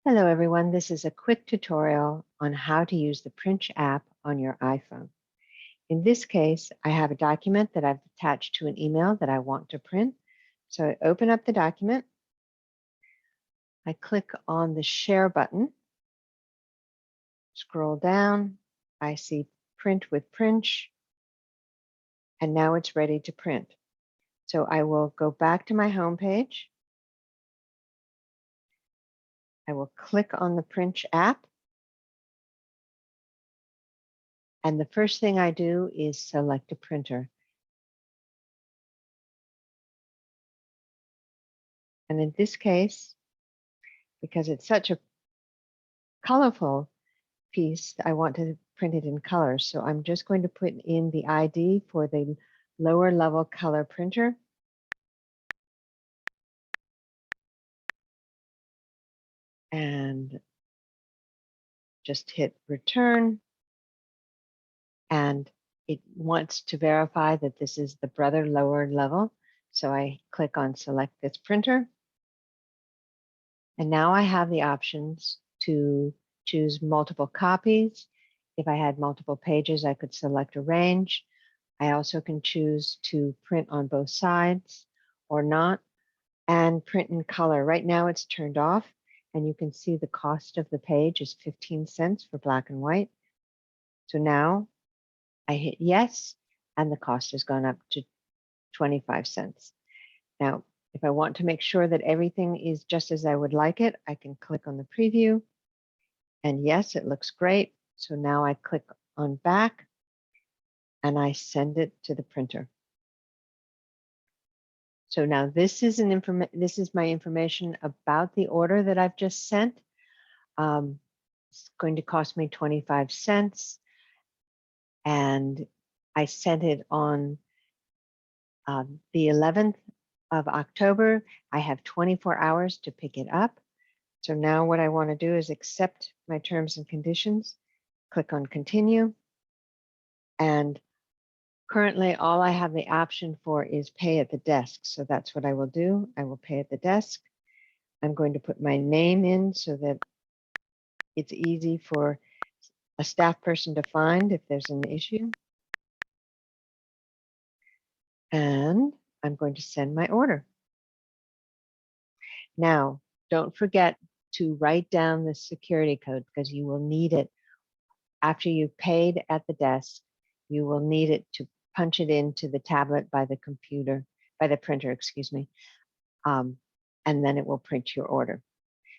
Hello everyone, this is a quick tutorial on how to use the Princh app on your iPhone. In this case, I have a document that I've attached to an email that I want to print. So I open up the document, I click on the share button, scroll down, I see print with Princh, and now it's ready to print. So I will go back to my home page. I will click on the Princh app. And the first thing I do is select a printer. And in this case, because it's such a colorful piece, I want to print it in colors. So I'm just going to put in the ID for the lower level color printer. And just hit return. And it wants to verify that this is the Brother lower level. So I click on select this printer. And now I have the options to choose multiple copies. If I had multiple pages, I could select arrange. I also can choose to print on both sides or not, and print in color. Right now it's turned off, and you can see the cost of the page is 15 cents for black and white. So now I hit yes, and the cost has gone up to 25 cents. Now, if I want to make sure that everything is just as I would like it, I can click on the preview, and yes, it looks great. So now I click on back, and I send it to the printer. So now this is my information about the order that I've just sent. It's going to cost me 25 cents. And I sent it on the 11th of October. I have 24 hours to pick it up. So now what I want to do is accept my terms and conditions, click on continue. And currently all I have the option for is pay at the desk. So that's what I will do. I will pay at the desk. I'm going to put my name in so that it's easy for a staff person to find if there's an issue. And I'm going to send my order. Now, don't forget to write down the security code because you will need it after you've paid at the desk. You will need it to punch it into the tablet by the computer, by the printer, excuse me, and then it will print your order.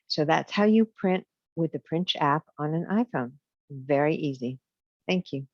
So that's how you print with the Princh app on an iPhone. Very easy. Thank you.